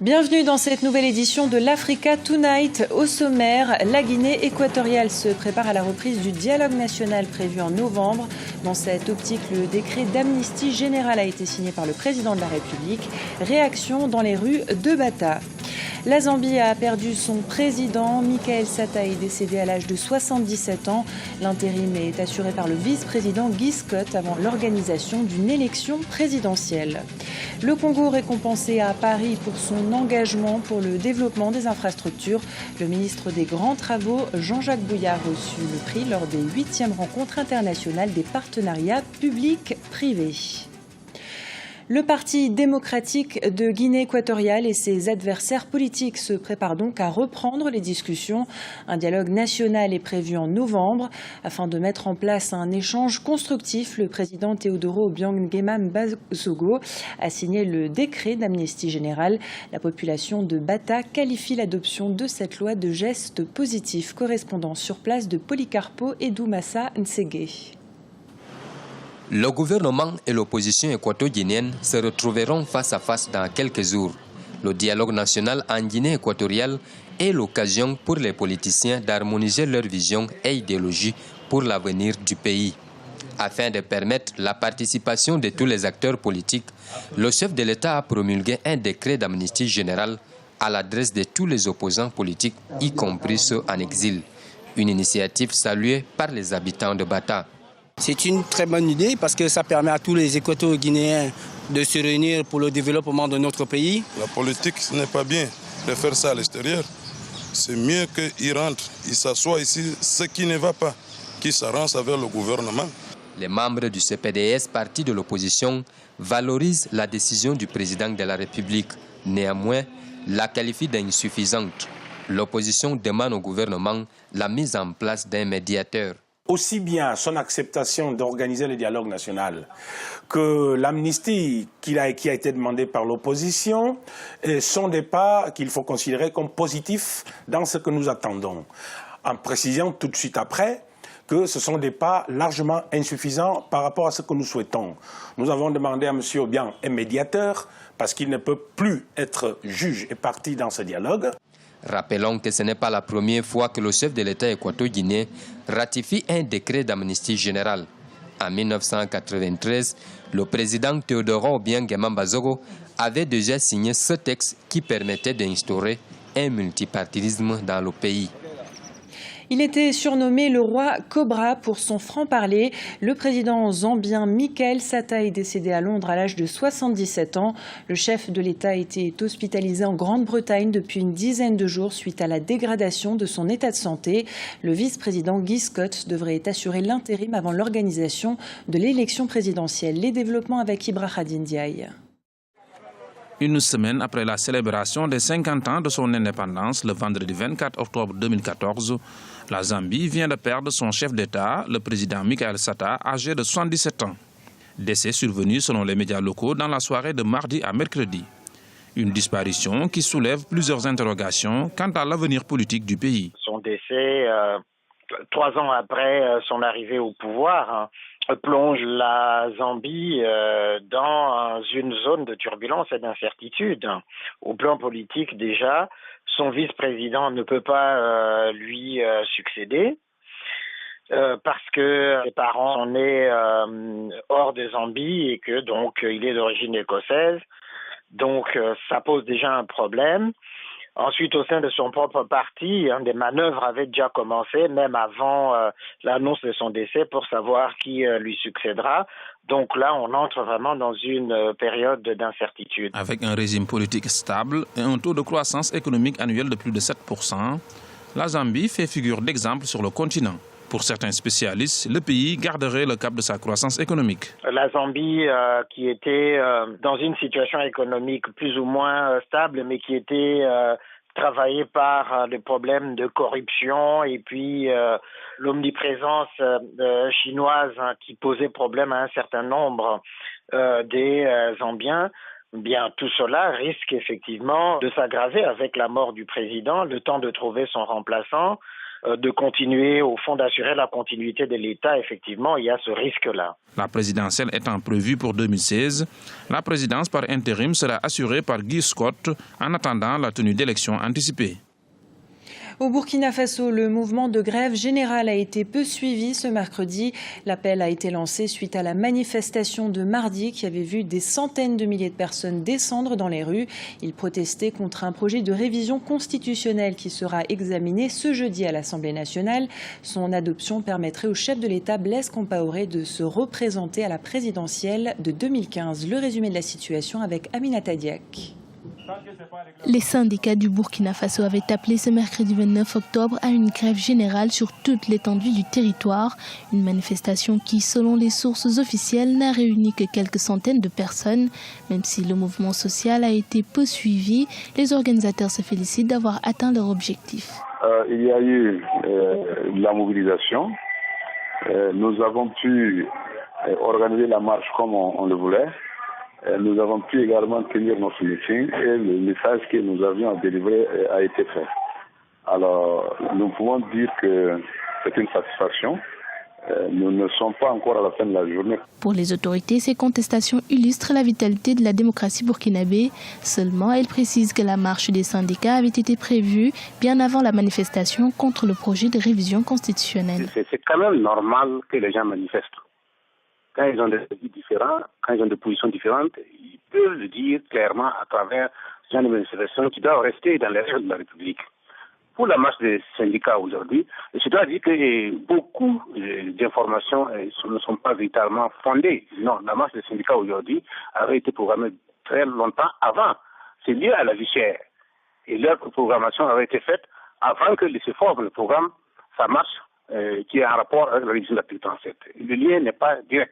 Bienvenue dans cette nouvelle édition de l'Africa Tonight. Au sommaire, la Guinée équatoriale se prépare à la reprise du dialogue national prévu en novembre. Dans cette optique, le décret d'amnistie générale a été signé par le président de la République. Réaction dans les rues de Bata. La Zambie a perdu son président. Michael Sata est décédé à l'âge de 77 ans. L'intérim est assuré par le vice-président Guy Scott avant l'organisation d'une élection présidentielle. Le Congo récompensé à Paris pour son engagement pour le développement des infrastructures. Le ministre des Grands Travaux, Jean-Jacques Bouillard, a reçu le prix lors des 8e rencontres internationales des partenariats publics-privés. Le Parti démocratique de Guinée équatoriale et ses adversaires politiques se préparent donc à reprendre les discussions. Un dialogue national est prévu en novembre. Afin de mettre en place un échange constructif, le président Teodoro Obiang Nguema Mbasogo a signé le décret d'amnistie générale. La population de Bata qualifie l'adoption de cette loi de geste positif. Correspondant sur place de Policarpo et Doumassa Nsege. Le gouvernement et l'opposition équato-guinéenne se retrouveront face à face dans quelques jours. Le dialogue national en Guinée équatoriale est l'occasion pour les politiciens d'harmoniser leur vision et idéologie pour l'avenir du pays. Afin de permettre la participation de tous les acteurs politiques, le chef de l'État a promulgué un décret d'amnistie générale à l'adresse de tous les opposants politiques, y compris ceux en exil. Une initiative saluée par les habitants de Bata. C'est une très bonne idée parce que ça permet à tous les Équato-Guinéens de se réunir pour le développement de notre pays. La politique, ce n'est pas bien de faire ça à l'extérieur. C'est mieux qu'ils rentrent, ils s'assoient ici, ce qui ne va pas, qu'ils s'arrangent avec le gouvernement. Les membres du CPDS, parti de l'opposition, valorisent la décision du président de la République. Néanmoins, la qualifient d'insuffisante. L'opposition demande au gouvernement la mise en place d'un médiateur. Aussi bien son acceptation d'organiser le dialogue national que l'amnistie qui a été demandée par l'opposition sont des pas qu'il faut considérer comme positifs dans ce que nous attendons. En précisant tout de suite après que ce sont des pas largement insuffisants par rapport à ce que nous souhaitons. Nous avons demandé à M. Obiang un médiateur parce qu'il ne peut plus être juge et partie dans ce dialogue. Rappelons que ce n'est pas la première fois que le chef de l'État équato-guinéen ratifie un décret d'amnistie générale. En 1993, le président Teodoro Obiang Nguema Mbasogo avait déjà signé ce texte qui permettait d'instaurer un multipartisme dans le pays. Il était surnommé le roi Cobra pour son franc-parler. Le président zambien Michael Sata est décédé à Londres à l'âge de 77 ans. Le chef de l'État était hospitalisé en Grande-Bretagne depuis une dizaine de jours suite à la dégradation de son état de santé. Le vice-président Guy Scott devrait assurer l'intérim avant l'organisation de l'élection présidentielle. Les développements avec Ibrahim Ndiaye. Une semaine après la célébration des 50 ans de son indépendance, le vendredi 24 octobre 2014, la Zambie vient de perdre son chef d'État, le président Michael Sata, âgé de 77 ans. Décès survenu selon les médias locaux dans la soirée de mardi à mercredi. Une disparition qui soulève plusieurs interrogations quant à l'avenir politique du pays. Son décès, 3 ans après son arrivée au pouvoir, plonge la Zambie dans une zone de turbulence et d'incertitude. Au plan politique déjà, son vice-président ne peut pas lui succéder parce que ses parents sont nés hors de Zambie et que donc il est d'origine écossaise. Donc ça pose déjà un problème. Ensuite, au sein de son propre parti, des manœuvres avaient déjà commencé, même avant l'annonce de son décès, pour savoir qui lui succédera. Donc là, on entre vraiment dans une période d'incertitude. Avec un régime politique stable et un taux de croissance économique annuel de plus de 7%, la Zambie fait figure d'exemple sur le continent. Pour certains spécialistes, le pays garderait le cap de sa croissance économique. La Zambie, qui était dans une situation économique plus ou moins stable, mais qui était travaillée par des problèmes de corruption et puis l'omniprésence chinoise qui posait problème à un certain nombre des Zambiens. Bien, tout cela risque effectivement de s'aggraver avec la mort du président, le temps de trouver son remplaçant. de continuer, au fond, d'assurer la continuité de l'État, effectivement, il y a ce risque-là. La présidentielle étant prévue pour 2016, la présidence par intérim sera assurée par Guy Scott en attendant la tenue d'élections anticipées. Au Burkina Faso, le mouvement de grève générale a été peu suivi ce mercredi. L'appel a été lancé suite à la manifestation de mardi qui avait vu des centaines de milliers de personnes descendre dans les rues. Ils protestaient contre un projet de révision constitutionnelle qui sera examiné ce jeudi à l'Assemblée nationale. Son adoption permettrait au chef de l'État Blaise Compaoré de se représenter à la présidentielle de 2015. Le résumé de la situation avec Aminata Diak. Les syndicats du Burkina Faso avaient appelé ce mercredi 29 octobre à une grève générale sur toute l'étendue du territoire. Une manifestation qui, selon les sources officielles, n'a réuni que quelques centaines de personnes. Même si le mouvement social a été peu suivi, les organisateurs se félicitent d'avoir atteint leur objectif. Il y a eu la mobilisation. Nous avons pu organiser la marche comme on le voulait. Nous avons pu également tenir notre meeting et le message que nous avions à délivrer a été fait. Alors, nous pouvons dire que c'est une satisfaction. Nous ne sommes pas encore à la fin de la journée. Pour les autorités, ces contestations illustrent la vitalité de la démocratie burkinabé. Seulement, elles précisent que la marche des syndicats avait été prévue bien avant la manifestation contre le projet de révision constitutionnelle. C'est quand même normal que les gens manifestent. Quand ils ont des avis différents, quand ils ont des positions différentes, ils peuvent le dire clairement à travers ce genre de manifestations qui doivent rester dans les règles de la République. Pour la marche des syndicats aujourd'hui, je dois dire que beaucoup d'informations ne sont pas véritablement fondées. Non, la marche des syndicats aujourd'hui avait été programmée très longtemps avant. C'est lié à la vie chère. Et leur programmation avait été faite avant que se forme le programme, ça marche, qui est en rapport avec la révision de l'article 37. Le lien n'est pas direct.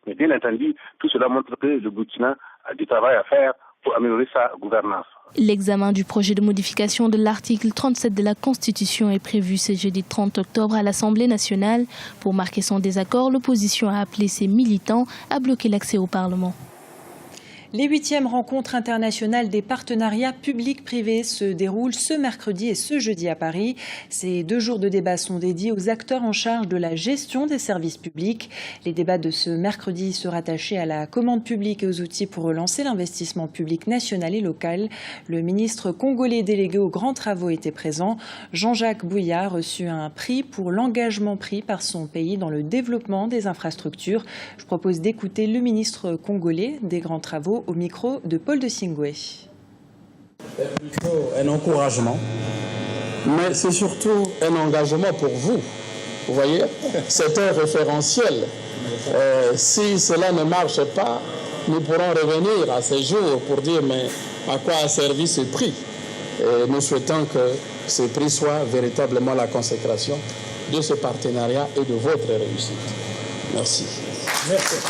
Mais bien entendu, tout cela montre que le Burkina a du travail à faire pour améliorer sa gouvernance. L'examen du projet de modification de l'article 37 de la Constitution est prévu ce jeudi 30 octobre à l'Assemblée nationale. Pour marquer son désaccord, l'opposition a appelé ses militants à bloquer l'accès au Parlement. Les 8e rencontres internationales des partenariats publics-privés se déroulent ce mercredi et ce jeudi à Paris. Ces 2 jours de débat sont dédiés aux acteurs en charge de la gestion des services publics. Les débats de ce mercredi se rattachaient à la commande publique et aux outils pour relancer l'investissement public national et local. Le ministre congolais délégué aux grands travaux était présent. Jean-Jacques Bouillard a reçu un prix pour l'engagement pris par son pays dans le développement des infrastructures. Je propose d'écouter le ministre congolais des grands travaux au micro de Paul de Singoué. C'est plutôt un encouragement, mais c'est surtout un engagement pour vous. Vous voyez, c'est un référentiel. Si cela ne marche pas, nous pourrons revenir à ces jours pour dire mais à quoi a servi ce prix. Et nous souhaitons que ce prix soit véritablement la consécration de ce partenariat et de votre réussite. Merci. Merci.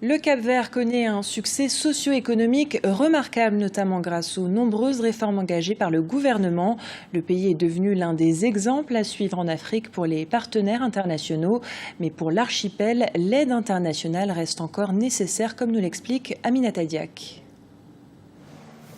Le Cap-Vert connaît un succès socio-économique remarquable, notamment grâce aux nombreuses réformes engagées par le gouvernement. Le pays est devenu l'un des exemples à suivre en Afrique pour les partenaires internationaux. Mais pour l'archipel, l'aide internationale reste encore nécessaire, comme nous l'explique Aminata Diak.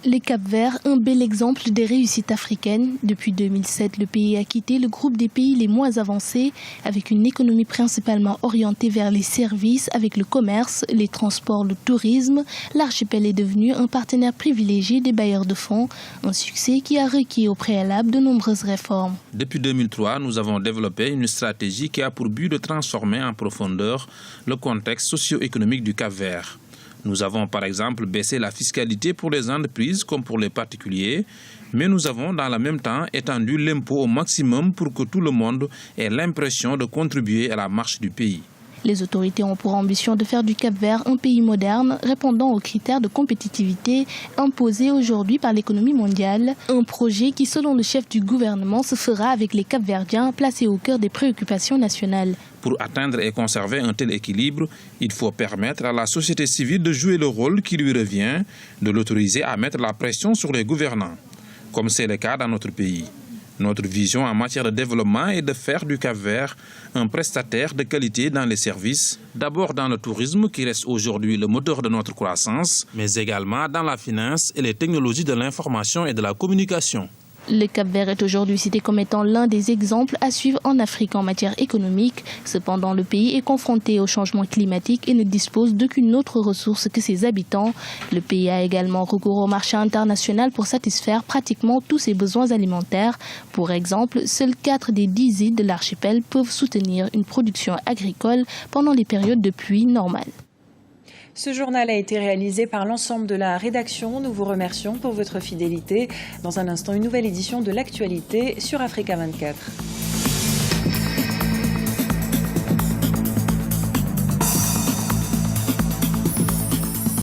Le Cap-Vert, un bel exemple des réussites africaines. Depuis 2007, le pays a quitté le groupe des pays les moins avancés, avec une économie principalement orientée vers les services, avec le commerce, les transports, le tourisme. L'archipel est devenu un partenaire privilégié des bailleurs de fonds, un succès qui a requis au préalable de nombreuses réformes. Depuis 2003, nous avons développé une stratégie qui a pour but de transformer en profondeur le contexte socio-économique du Cap-Vert. Nous avons par exemple baissé la fiscalité pour les entreprises comme pour les particuliers, mais nous avons dans le même temps étendu l'impôt au maximum pour que tout le monde ait l'impression de contribuer à la marche du pays. Les autorités ont pour ambition de faire du Cap-Vert un pays moderne, répondant aux critères de compétitivité imposés aujourd'hui par l'économie mondiale. Un projet qui, selon le chef du gouvernement, se fera avec les Cap-Verdiens placés au cœur des préoccupations nationales. Pour atteindre et conserver un tel équilibre, il faut permettre à la société civile de jouer le rôle qui lui revient, de l'autoriser à mettre la pression sur les gouvernants, comme c'est le cas dans notre pays. Notre vision en matière de développement est de faire du Cap-Vert un prestataire de qualité dans les services, d'abord dans le tourisme qui reste aujourd'hui le moteur de notre croissance, mais également dans la finance et les technologies de l'information et de la communication. Le Cap-Vert est aujourd'hui cité comme étant l'un des exemples à suivre en Afrique en matière économique. Cependant, le pays est confronté au changement climatique et ne dispose d'aucune autre ressource que ses habitants. Le pays a également recours au marché international pour satisfaire pratiquement tous ses besoins alimentaires. Pour exemple, seuls 4 des 10 îles de l'archipel peuvent soutenir une production agricole pendant les périodes de pluie normales. Ce journal a été réalisé par l'ensemble de la rédaction. Nous vous remercions pour votre fidélité. Dans un instant, une nouvelle édition de l'actualité sur Africa 24.